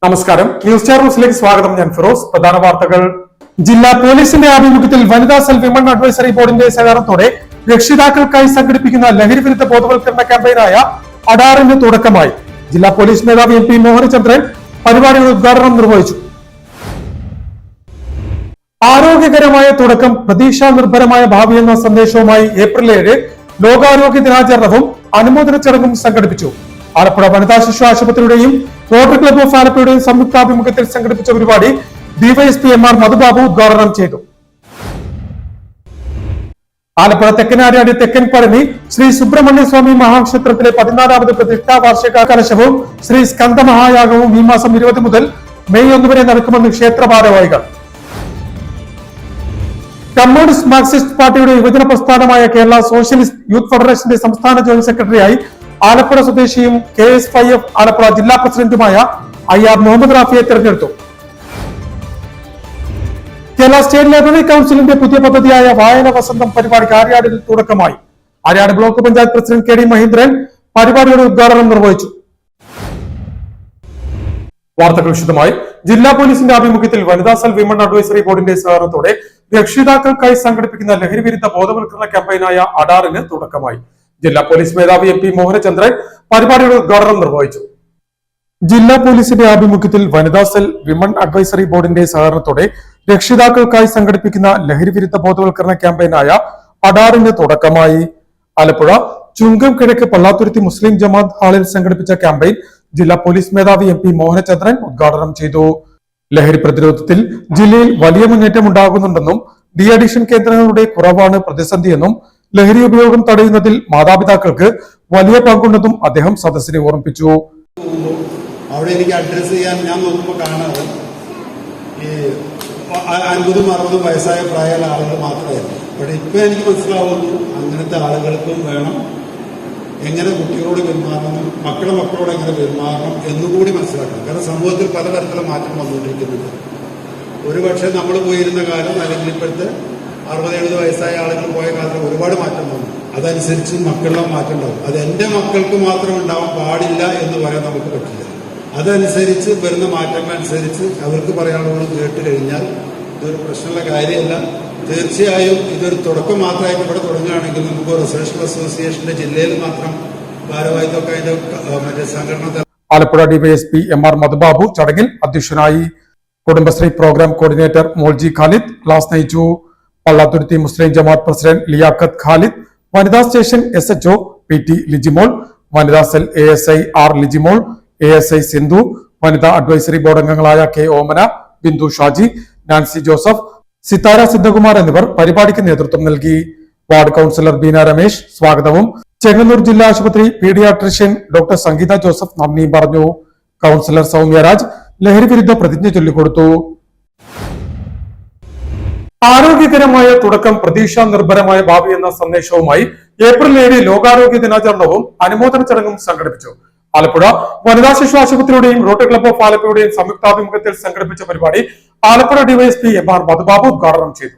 നമസ്കാരം. ന്യൂസ് ചാനൽസിലേക്ക് സ്വാഗതം. ഞാൻ ഫിറോസ്. പ്രധാന വാർത്തകൾ. ജില്ലാ പോലീസിന്റെ ആഭിമുഖ്യത്തിൽ വനിതാ സെൽ വിമൺ അഡ്വൈസറി ബോർഡിന്റെ സഹകരണത്തോടെ രക്ഷിതാക്കൾക്കായി സംഘടിപ്പിക്കുന്ന ലഹരി വിരുദ്ധ ബോധവൽക്കരണ ക്യാമ്പയിനായ അഡാറിന് തുടക്കമായി. ജില്ലാ പോലീസ് മേധാവി MP മോഹനചന്ദ്രൻ പരിപാടിയുടെ ഉദ്ഘാടനം നിർവഹിച്ചു. ആരോഗ്യകരമായ തുടക്കം പ്രതീക്ഷാ നിർഭരമായ ഭാവി എന്ന സന്ദേശവുമായി ഏപ്രിൽ 7 ലോകാരോഗ്യ ദിനാചരണവും അനുമോദന ചടങ്ങും സംഘടിപ്പിച്ചു. ആലപ്പുഴ വനിതാ ശിശു ആശുപത്രിയുടെയും റോട്ടറി ക്ലബ് ഓഫ് ആലപ്പുഴയുടെയും സംയുക്താഭിമുഖ്യത്തിൽ സംഘടിപ്പിച്ച പരിപാടി DYSP MR മധുബാബു ഉദ്ഘാടനം ചെയ്തു. ആലപ്പുഴ തെക്കനാര്യാടി തെക്കൻ പഴനി ശ്രീ സുബ്രഹ്മണ്യ സ്വാമി മഹാക്ഷേത്രത്തിലെ 14ാമത് പ്രതിഷ്ഠാ വാർഷിക കലശവും ശ്രീ സ്കന്ദ മഹായാഗവും ഈ മാസം 20 മുതൽ മെയ് 1 വരെ നടക്കുമെന്ന് ക്ഷേത്ര ഭാരവാഹികൾ. കമ്മ്യൂണിസ്റ്റ് മാർക്സിസ്റ്റ് പാർട്ടിയുടെ യുവജന പ്രസ്ഥാനമായ കേരള സോഷ്യലിസ്റ്റ് യൂത്ത് ഫെഡറേഷന്റെ സംസ്ഥാന ജോയിന്റ് സെക്രട്ടറിയായി ആലപ്പുഴ സ്വദേശിയും KSYF ആലപ്പുഴ ജില്ലാ പ്രസിഡന്റുമായ IR മുഹമ്മദ് റാഫിയെ തെരഞ്ഞെടുത്തു. കേരള സ്റ്റേറ്റ് ലൈബ്രറി കൗൺസിലിന്റെ പുതിയ പദ്ധതിയായ വായന വസന്തം പരിപാടിക്ക് ആര്യാടിൽ തുടക്കമായി. Aryad block panchayat president KD Mahendran പരിപാടിയുടെ ഉദ്ഘാടനം നിർവഹിച്ചു. വാർത്തകൾ വിശദമായി. ജില്ലാ പോലീസിന്റെ ആഭിമുഖ്യത്തിൽ വനിതാ സെൽ വിമൺ അഡ്വൈസറി ബോർഡിന്റെ സഹകരണത്തോടെ രക്ഷിതാക്കൾക്കായി സംഘടിപ്പിക്കുന്ന ലഹരി വിരുദ്ധ ബോധവൽക്കരണ ക്യാമ്പയിനായ അഡാറിന് തുടക്കമായി. ജില്ലാ പോലീസ് മേധാവി MP മോഹനചന്ദ്രൻ പരിപാടിയുടെ ഉദ്ഘാടനം നിർവഹിച്ചു. ജില്ലാ പോലീസിന്റെ ആഭിമുഖ്യത്തിൽ വനിതാ സെൽ വിമൺ അഡ്വൈസറി ബോർഡിന്റെ സഹകരണത്തോടെ രക്ഷിതാക്കൾക്കായി സംഘടിപ്പിക്കുന്ന ലഹരി വിരുദ്ധ ബോധവൽക്കരണ ക്യാമ്പയിനായ അഡാറിന് തുടക്കമായി. ആലപ്പുഴ ചുങ്കം കിഴക്ക് പള്ളാത്തുരുത്തി മുസ്ലിം ജമാഅത്ത് ഹാളിൽ സംഘടിപ്പിച്ച ക്യാമ്പയിൻ ജില്ലാ പോലീസ് മേധാവി MP മോഹനചന്ദ്രൻ ഉദ്ഘാടനം ചെയ്തു. ലഹരി പ്രതിരോധത്തിൽ ജില്ലയിൽ വലിയ മുന്നേറ്റം ഉണ്ടാകുന്നുണ്ടെന്നും ഡി അഡിക്ഷൻ കേന്ദ്രങ്ങളുടെ കുറവാണ് പ്രതിസന്ധിയെന്നും ലഹരി ഉപയോഗം തടയുന്നതിൽ മാതാപിതാക്കൾക്ക് വലിയ പങ്കുണ്ടെന്നും അദ്ദേഹം സദസ്സിനെ ഓർമ്മിപ്പിച്ചു. അവിടെ എനിക്ക് അഡ്രസ് ചെയ്യാൻ ഞാൻ നോക്കുമ്പോൾ കാണാറ് ഈ 50-60 വയസ്സായ പ്രായമുള്ള ആളുകൾ മാത്രമായിരുന്നു. പക്ഷെ ഇപ്പൊ എനിക്ക് മനസ്സിലാവുന്നു അങ്ങനത്തെ ആളുകൾക്കും വേണം എങ്ങനെ കുട്ടികളോട് പെരുമാറണം, മക്കളോട് എങ്ങനെ പെരുമാറണം എന്നുകൂടി മനസ്സിലാക്കണം. കാരണം സമൂഹത്തിൽ പലതരത്തിലുള്ള മാറ്റം വന്നുകൊണ്ടിരിക്കുന്നുണ്ട്. ഒരുപക്ഷെ നമ്മൾ പോയിരുന്ന കാലം അല്ലെങ്കിൽ ഇപ്പോഴത്തെ 60-70 വയസ്സായ ആളുകൾ പോയ കാലത്ത് ഒരുപാട് മാറ്റം വന്നു. അതനുസരിച്ച് മക്കളുടെ മാറ്റം ഉണ്ടാവും. അത് എൻ്റെ മക്കൾക്ക് മാത്രം ഉണ്ടാവാൻ പാടില്ല എന്ന് പറയാൻ നമുക്ക് പറ്റില്ല. അതനുസരിച്ച് വരുന്ന മാറ്റങ്ങളനുസരിച്ച് അവർക്ക് പറയാനുള്ളത് കേട്ട് കഴിഞ്ഞാൽ ഇതൊരു പ്രശ്നമുള്ള കാര്യമല്ല. തീർച്ചയായും ഇതൊരു തുടക്കം മാത്രമായിട്ട് ഇവിടെ തുടങ്ങുകയാണെങ്കിൽ നമുക്ക് റെസിഡൻഷ്യൽ അസോസിയേഷന്റെ ജില്ലയിൽ മാത്രം ഭാരവാഹിത്വമൊക്കെ അതിന്റെ മറ്റേ സംഘടന. ആലപ്പുഴ DYSP MR മധുബാബു ചടങ്ങിൽ അധ്യക്ഷനായി. Kudumbashree program coordinator Molji Khalid class നയിച്ചു. പള്ളാത്തുരുത്തി മുസ്ലിം ജമാഅത്ത് പ്രസിഡന്റ് ലിയാഖത്ത് ഖാലിദ്, വനിതാ സ്റ്റേഷൻ SHO PT ലിജിമോൾ, വനിതാ cell ASI R Lijimol, ASI Sindhu, വനിതാ അഡ്വൈസറി ബോർഡ് അംഗങ്ങളായ K Omana, Bindu Shaji, Nancy Joseph, Sithara Sidhakumar എന്നിവർ പരിപാടിക്ക് നേതൃത്വം നൽകി. വാർഡ് കൌൺസിലർ ബീന രമേശ് സ്വാഗതവും ചെങ്ങന്നൂർ ജില്ലാ ആശുപത്രി പീഡിയാട്രിഷ്യൻ ഡോക്ടർ സംഗീത ജോസഫ് നന്ദിയും പറഞ്ഞു. കൌൺസിലർ സൗമ്യരാജ് ലഹരി വിരുദ്ധ പ്രതിജ്ഞ ചൊല്ലിക്കൊടുത്തു. ആരോഗ്യകരമായ തുടക്കം പ്രതീക്ഷാ നിർഭരമായ ഭാവി എന്ന സന്ദേശവുമായി ഏപ്രിൽ 7 ലോകാരോഗ്യ ദിനാചരണവും അനുമോദന ചടങ്ങും സംഘടിപ്പിച്ചു. ആലപ്പുഴ വനിതാ ശിശു ആശുപത്രിയുടെയും റോട്ടറി ക്ലബ് ഓഫ് ആലപ്പുഴയുടെയും സംയുക്താഭിമുഖ്യത്തിൽ സംഘടിപ്പിച്ച പരിപാടി ആലപ്പുഴ DYSP MR മധുബാബു ഉദ്ഘാടനം ചെയ്തു.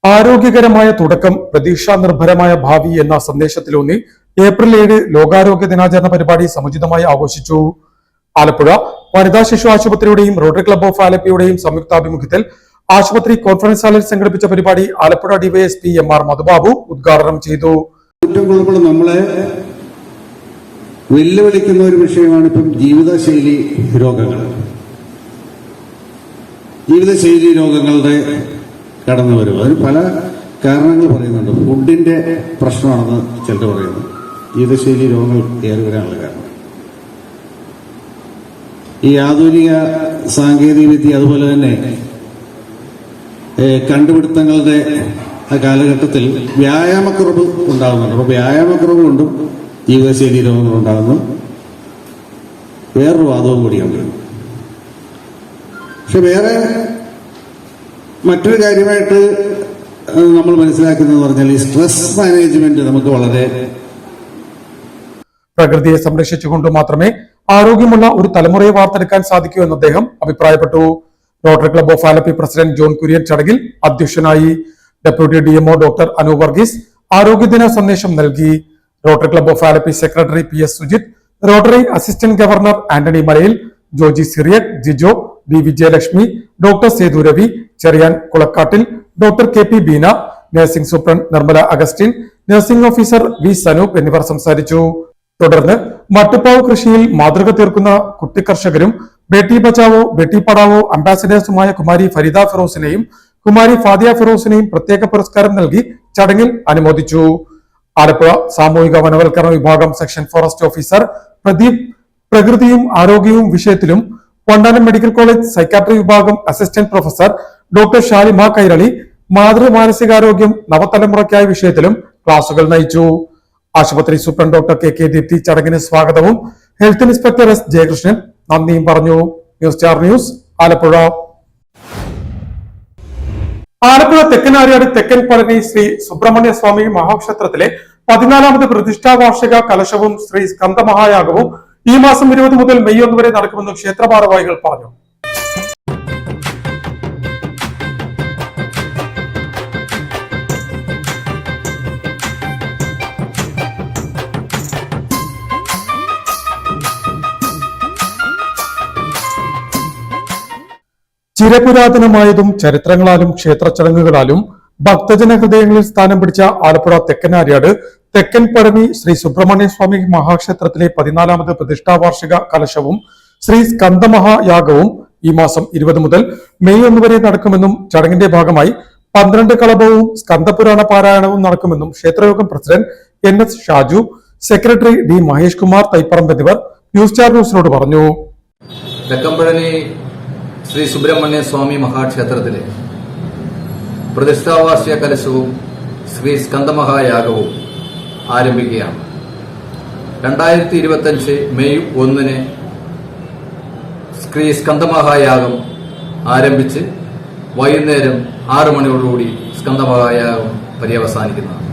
ആരോഗ്യകരമായ തുടക്കം പ്രതീക്ഷാ നിർഭരമായ ഭാവി എന്ന സന്ദേശത്തിലൂന്നി ഏപ്രിൽ 7 ലോകാരോഗ്യ ദിനാചരണ പരിപാടി സമുചിതമായി ആഘോഷിച്ചു. ആലപ്പുഴ വനിതാ ശിശു ആശുപത്രിയുടെയും റോട്ടറി ക്ലബ് ഓഫ് ആലപ്പുഴയുടെയും സംയുക്താഭിമുഖ്യത്തിൽ ആശുപത്രി കോൺഫറൻസ് ഹാളിൽ സംഘടിപ്പിച്ച പരിപാടി ആലപ്പുഴ DYSP MR മധുബാബു ഉദ്ഘാടനം ചെയ്തു. നമ്മളെ വെല്ലുവിളിക്കുന്ന ഒരു വിഷയമാണ് ഇപ്പം ജീവിതശൈലി രോഗങ്ങൾ. ജീവിതശൈലി രോഗങ്ങളുടെ കടന്നുവരവ്, അതിന് പല കാരണങ്ങൾ പറയുന്നുണ്ട്. ഫുഡിന്റെ പ്രശ്നമാണെന്ന് ചിലർ പറയുന്നു. ജീവിതശൈലി രോഗങ്ങൾ കയറി വരാനുള്ള കാരണം ഈ ആധുനിക സാങ്കേതിക വിദ്യ, അതുപോലെ തന്നെ കണ്ടുപിടുത്തങ്ങളുടെ കാലഘട്ടത്തിൽ വ്യായാമക്കുറവ് ഉണ്ടാകുന്നുണ്ട്. അപ്പോൾ വ്യായാമക്കുറവ് കൊണ്ടും ജീവിതശൈലി രോഗങ്ങൾ ഉണ്ടാകുന്നു. വേറൊരു വാദവും കൂടിയുണ്ട്. പക്ഷെ വേറെ മറ്റൊരു കാര്യമായിട്ട് നമ്മൾ മനസ്സിലാക്കുന്നത് പറഞ്ഞാൽ ഈ സ്ട്രെസ് മാനേജ്മെന്റ് നമുക്ക് വളരെ പ്രകൃതിയെ സംരക്ഷിച്ചുകൊണ്ട് മാത്രമേ ആരോഗ്യമുള്ള ഒരു തലമുറയെ വാർത്തെടുക്കാൻ സാധിക്കൂ എന്ന് അദ്ദേഹം അഭിപ്രായപ്പെട്ടു. Rotary club of Alleppey president John Kurian ചടങ്ങിൽ അധ്യക്ഷനായി. Deputy DMO doctor Anu Varghese ആരോഗ്യദിന സന്ദേശം നൽകി. Rotary club of Alleppey secretary PS Sujith, rotary assistant governor Antony Malayil, Joji Cyriac, Jijo, B Vijayalakshmi, doctor Sethu Ravi, Cherian Kulakkattil, doctor K P Beena, nursing superintendent Nirmala Augustine, nursing officer V Sanoop എന്നിവർ സംസാരിച്ചു. തുടർന്ന് മട്ടുപ്പാവ് കൃഷിയിൽ മാതൃക തീർക്കുന്ന കുട്ടി കർഷകരും ബേട്ടി ബച്ചാവോ ബേട്ടി പഠാവോ അംബാസിഡേഴ്സുമായ കുമാരി ഫരീദ ഫിറോസിനെയും കുമാരി ഫാദിയ ഫിറോസിനെയും പ്രത്യേക പുരസ്കാരം നൽകി ചടങ്ങിൽ അനുമോദിച്ചു. ആലപ്പുഴ സാമൂഹിക വനവൽക്കരണ വിഭാഗം സെക്ഷൻ ഫോറസ്റ്റ് ഓഫീസർ പ്രദീപ് പ്രകൃതിയും ആരോഗ്യവും വിഷയത്തിലും വണ്ടാനം മെഡിക്കൽ കോളേജ് സൈക്കാട്രി വിഭാഗം assistant professor doctor Shalima Kairali മാതൃ മാനസികാരോഗ്യം നവതലമുറയ്ക്കായ വിഷയത്തിലും ക്ലാസുകൾ നയിച്ചു. ആശുപത്രി superintendent doctor K K Deepthi ചടങ്ങിന് സ്വാഗതവും ഹെൽത്ത് ഇൻസ്പെക്ടർ എസ് ജയകൃഷ്ണൻ നന്ദിയും പറഞ്ഞു. News star news Alappuzha. Alappuzha Thekkanaryad Thekkan Palani Shri Subrahmanya സ്വാമി മഹാക്ഷേത്രത്തിലെ 14ാമത് പ്രതിഷ്ഠാ വാർഷിക കലശവും ശ്രീ സ്കന്ദമഹായാഗവും ഈ മാസം 20 മുതൽ മെയ് 1 വരെ നടക്കുമെന്ന് ക്ഷേത്ര ഭാരവാഹികൾ പറഞ്ഞു. ചിരപുരാതനമായതും ചരിത്രങ്ങളാലും ക്ഷേത്ര ചടങ്ങുകളാലും ഭക്തജന ഹൃദയങ്ങളിൽ സ്ഥാനം പിടിച്ച ആലപ്പുഴ തെക്കനാര്യാട് തെക്കൻ പഴനി ശ്രീ സുബ്രഹ്മണ്യ സ്വാമി മഹാക്ഷേത്രത്തിലെ 14ാമത് പ്രതിഷ്ഠാ വാർഷിക കലശവും ശ്രീ സ്കന്ദമഹായാഗവും ഈ മാസം 20 മുതൽ മെയ് 1 വരെ നടക്കുമെന്നും ചടങ്ങിന്റെ ഭാഗമായി 12 കളഭവും സ്കന്ദപുരാണ പാരായണവും നടക്കുമെന്നും ക്ഷേത്രയോഗം president NS Shaju, secretary D Mahesh Kumar Thaiparambu എന്നിവർ ന്യൂസ് സ്റ്റാർ ന്യൂസിനോട് പറഞ്ഞു. തെക്കമ്പഴനി ശ്രീ സുബ്രഹ്മണ്യ സ്വാമി മഹാക്ഷേത്രത്തിലെ പ്രതിഷ്ഠാവാർഷിക കലശവും ശ്രീ സ്കന്ദമഹായാഗവും ആരംഭിക്കുകയാണ്. 2025 മെയ് 1 ശ്രീ സ്കന്ദമഹായാഗം ആരംഭിച്ച് വൈകുന്നേരം 6 മണിയോടുകൂടി സ്കന്ദമഹായാഗം പര്യവസാനിക്കുന്നതാണ്.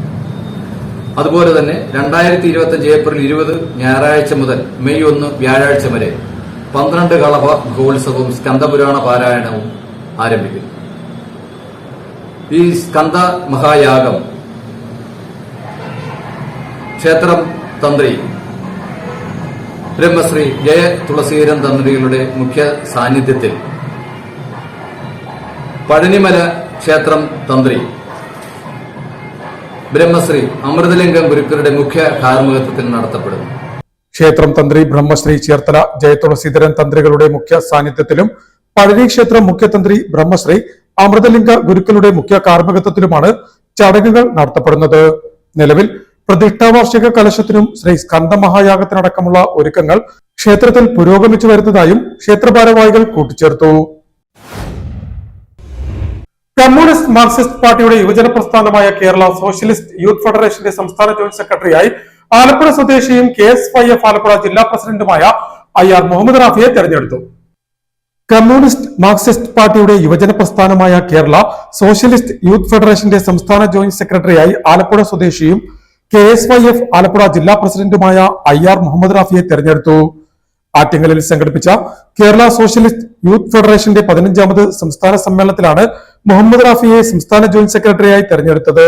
അതുപോലെ തന്നെ 2025 ഏപ്രിൽ 20 ഞായറാഴ്ച മുതൽ മെയ് 1 വ്യാഴാഴ്ച വരെ 12 കളഭ മഹോത്സവവും സ്കന്ദപുരാണ പാരായണവും ആരംഭിക്കുന്നു. ഈ സ്കന്ദ മഹായാഗം ക്ഷേത്രം തന്ത്രി ബ്രഹ്മശ്രീ ജയ തുളസീരൻ തന്ത്രികളുടെ മുഖ്യ സാന്നിധ്യത്തിൽ പഴനിമല ക്ഷേത്രം തന്ത്രി ബ്രഹ്മശ്രീ അമൃതലിംഗം ഗുരുക്കളുടെ മുഖ്യ കാർമ്മികത്വത്തിൽ നടത്തപ്പെടുന്നു. ക്ഷേത്രം തന്ത്രി ബ്രഹ്മശ്രീ ചേർത്തല ജയതുളസീധരൻ തന്ത്രികളുടെ മുഖ്യ സാന്നിധ്യത്തിലും പഴനി ക്ഷേത്രം മുഖ്യതന്ത്രി ബ്രഹ്മശ്രീ അമൃതലിംഗ ഗുരുക്കളുടെ മുഖ്യ കാർമ്മികത്വത്തിലുമാണ് ചടങ്ങുകൾ നടത്തപ്പെടുന്നത്. നിലവിൽ പ്രതിഷ്ഠാവാർഷിക കലശത്തിനും ശ്രീ സ്കന്ദമഹായാഗത്തിനടക്കമുള്ള ഒരുക്കങ്ങൾ ക്ഷേത്രത്തിൽ പുരോഗമിച്ചു വരുന്നതായും ക്ഷേത്ര ഭാരവാഹികൾ കൂട്ടിച്ചേർത്തു. കമ്മ്യൂണിസ്റ്റ് മാർക്സിസ്റ്റ് പാർട്ടിയുടെ യുവജന പ്രസ്ഥാനമായ കേരള സോഷ്യലിസ്റ്റ് യൂത്ത് ഫെഡറേഷന്റെ സംസ്ഥാന ജോയിന്റ് സെക്രട്ടറിയായി ആലപ്പുഴ സ്വദേശിയും KSYF ആലപ്പുഴ ജില്ലാ പ്രസിഡന്റുമായ IR മുഹമ്മദ് റാഫിയെ തെരഞ്ഞെടുത്തു. കമ്മ്യൂണിസ്റ്റ് മാർക്സിസ്റ്റ് പാർട്ടിയുടെ യുവജന പ്രസ്ഥാനമായ കേരള സോഷ്യലിസ്റ്റ് യൂത്ത് ഫെഡറേഷന്റെ സംസ്ഥാന ജോയിന്റ് സെക്രട്ടറിയായി ആലപ്പുഴ സ്വദേശിയും KSYF ആലപ്പുഴ ജില്ലാ പ്രസിഡന്റുമായ IR മുഹമ്മദ് റാഫിയെ തെരഞ്ഞെടുത്തു. ആറ്റിങ്ങലിൽ സംഘടിപ്പിച്ച കേരള സോഷ്യലിസ്റ്റ് യൂത്ത് ഫെഡറേഷന്റെ 15ാമത് സംസ്ഥാന സമ്മേളനത്തിലാണ് മുഹമ്മദ് റാഫിയെ സംസ്ഥാന ജോയിന്റ് സെക്രട്ടറിയായി തെരഞ്ഞെടുത്തത്.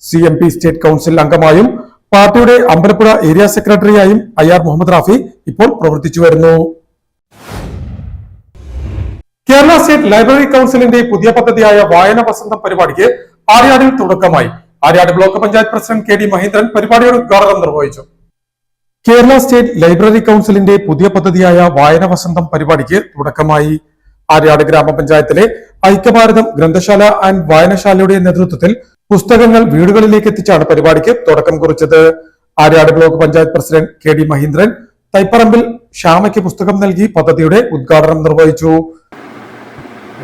CMP സ്റ്റേറ്റ് കൌൺസിൽ അംഗമായും പാർട്ടിയുടെ അമ്പലപ്പുഴ ഏരിയ സെക്രട്ടറിയായും IR മുഹമ്മദ് റാഫി ഇപ്പോൾ പ്രവർത്തിച്ചു വരുന്നു. കേരള സ്റ്റേറ്റ് ലൈബ്രറി കൌൺസിലിന്റെ പുതിയ പദ്ധതിയായ വായന വസന്തം പരിപാടിക്ക് ആര്യാടിൽ തുടക്കമായി. Aryad block panchayat president KD Mahendran പരിപാടിയുടെ ഉദ്ഘാടനം നിർവഹിച്ചു. കേരള സ്റ്റേറ്റ് ലൈബ്രറി കൌൺസിലിന്റെ പുതിയ പദ്ധതിയായ വായന വസന്തം പരിപാടിക്ക് തുടക്കമായി. ആര്യാട് ഗ്രാമപഞ്ചായത്തിലെ ഐക്യഭാരതം ഗ്രന്ഥശാല ആൻഡ് വായനശാലയുടെ നേതൃത്വത്തിൽ പുസ്തകങ്ങൾ വീടുകളിലേക്ക് എത്തിച്ചാണ് പരിപാടിക്ക് തുടക്കം കുറിച്ചത്. Aryad block panchayat president KD Mahendran തൈപ്പറമ്പിൽ ശ്യാമയ്ക്ക് പുസ്തകം നൽകി പദ്ധതിയുടെ ഉദ്ഘാടനം നിർവഹിച്ചു.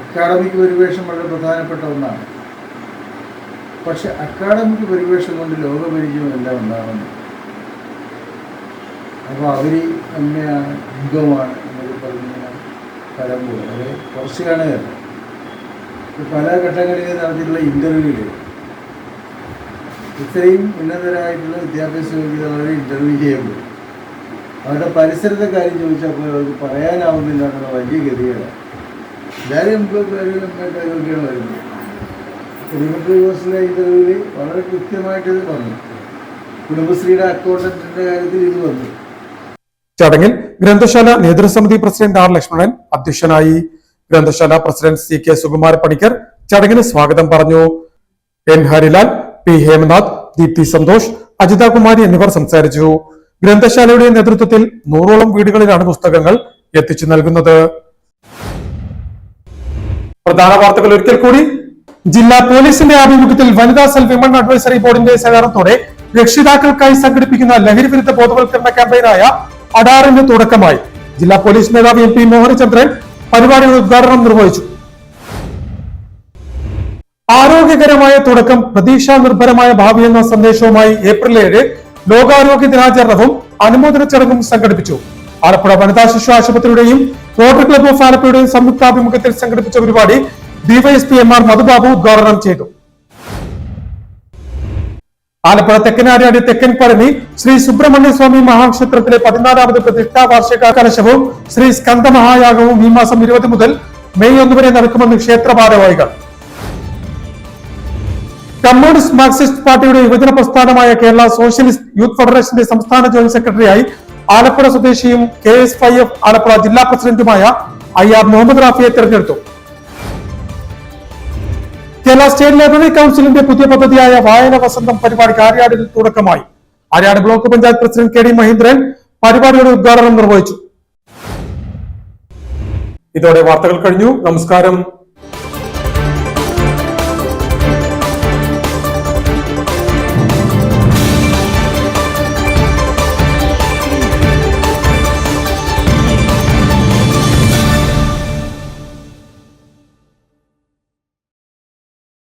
അക്കാഡമിക് പരിവേഷം വളരെ പ്രധാനപ്പെട്ട ഒന്നാണ്. പക്ഷെ അക്കാഡമിക് പരിവേഷം കൊണ്ട് ലോകപരിചയം എല്ലാം ഉണ്ടാകുന്നു. അപ്പോൾ അവർ അമ്മയാണ് യുഗമാണ് എന്നൊക്കെ പറഞ്ഞ പരമ്പര അത് കുറച്ച് കാണുകയല്ല. പല ഘട്ടങ്ങളിൽ നടത്തിയിട്ടുള്ള ഇൻ്റർവ്യൂവിൽ ഇത്രയും ഉന്നതരായിട്ടുള്ള വിദ്യാഭ്യാസ യോഗ്യതയുള്ളവരെ ഇൻ്റർവ്യൂ ചെയ്യുമ്പോൾ അവരുടെ പരിസരത്തെ കാര്യം ചോദിച്ചപ്പോൾ അവർക്ക് പറയാനാവുന്നില്ല എന്നുള്ള വലിയ ഗതികളാണ്. എല്ലാവരും നമുക്ക് യോഗ്യമാണ് വരുന്നത്. എലിമെൻ്ററി കോഴ്സിലെ ഇൻ്റർവ്യൂവിൽ വളരെ കൃത്യമായിട്ട് ഇത് വന്നു. കുടുംബശ്രീയുടെ അക്കൗണ്ടന്റിൻ്റെ കാര്യത്തിൽ ഇത് വന്നു. ചടങ്ങിൽ ഗ്രന്ഥശാല നേതൃസമിതി പ്രസിഡന്റ് ആർ ലക്ഷ്മണൻ അധ്യക്ഷനായി. ഗ്രന്ഥശാല president C K Sukumara Panicker ചടങ്ങിന് സ്വാഗതം പറഞ്ഞു. എൻ ഹരിലാൽ, പി ഹേമനാഥ്, ദീപ്തി സന്തോഷ്, അജിത കുമാരി എന്നിവർ സംസാരിച്ചു. ഗ്രന്ഥശാലയുടെ നേതൃത്വത്തിൽ 100ഓളം വീടുകളിലാണ് പുസ്തകങ്ങൾ എത്തിച്ചു നൽകുന്നത്. പ്രധാന വാർത്തകൾ ഒരിക്കൽ കൂടി. ജില്ലാ പോലീസിന്റെ ആഭിമുഖ്യത്തിൽ വനിതാ സെൽ വിമൺ അഡ്വൈസറി ബോർഡിന്റെ സഹകരണത്തോടെ രക്ഷിതാക്കൾക്കായി സംഘടിപ്പിക്കുന്ന ലഹരി വിരുദ്ധ ബോധവൽക്കരണ ക്യാമ്പയിനായ അഡാറിന് തുടക്കമായി. ജില്ലാ പോലീസ് മേധാവി എം പി മോഹനചന്ദ്രൻ പരിപാടിയുടെ ഉദ്ഘാടനം നിർവഹിച്ചു. ആരോഗ്യകരമായ തുടക്കം പ്രതീക്ഷാ നിർഭരമായ ഭാവി എന്ന സന്ദേശവുമായി ഏപ്രിൽ 7 ലോകാരോഗ്യ ദിനാചരണവും അനുമോദന ചടങ്ങും സംഘടിപ്പിച്ചു. ആലപ്പുഴ വനിതാ ശിശു ആശുപത്രിയുടെയും റോട്ടറി ക്ലബ് ഓഫ് ആലപ്പുഴയുടെയും സംയുക്താഭിമുഖ്യത്തിൽ സംഘടിപ്പിച്ച പരിപാടി ഡിവൈഎസ്പി എം ആർ മധുബാബു ഉദ്ഘാടനം ചെയ്തു. ആലപ്പുഴ തെക്കനാര്യാടി തെക്കൻ പഴനി ശ്രീ സുബ്രഹ്മണ്യ സ്വാമി മഹാക്ഷേത്രത്തിലെ 14ാമത് പ്രതിഷ്ഠാ വാർഷിക കലശവും ശ്രീ സ്കന്ദ മഹായാഗവും ഈ മാസം 20 മുതൽ മെയ് 1 വരെ നടക്കുമെന്ന് ക്ഷേത്ര ഭാരവാഹികൾ. കമ്മ്യൂണിസ്റ്റ് മാർക്സിസ്റ്റ് പാർട്ടിയുടെ യുവജന പ്രസ്ഥാനമായ കേരള സോഷ്യലിസ്റ്റ് യൂത്ത് ഫെഡറേഷന്റെ സംസ്ഥാന ജോയിന്റ് സെക്രട്ടറിയായി ആലപ്പുഴ സ്വദേശിയും KS5F ആലപ്പുഴ ജില്ലാ പ്രസിഡന്റുമായ IR മുഹമ്മദ് റാഫിയെ തെരഞ്ഞെടുത്തു. കേരള സ്റ്റേറ്റ് ലൈബ്രറി കൗൺസിലിന്റെ പുതിയ പദ്ധതിയായ വായന വസന്തം പരിപാടിക്ക് ആര്യാടിൽ തുടക്കമായി. Aryad block panchayat president KD Mahendran പരിപാടിയുടെ ഉദ്ഘാടനം നിർവഹിച്ചു. ഇതോടെ വാർത്തകൾ കഴിഞ്ഞു. നമസ്കാരം.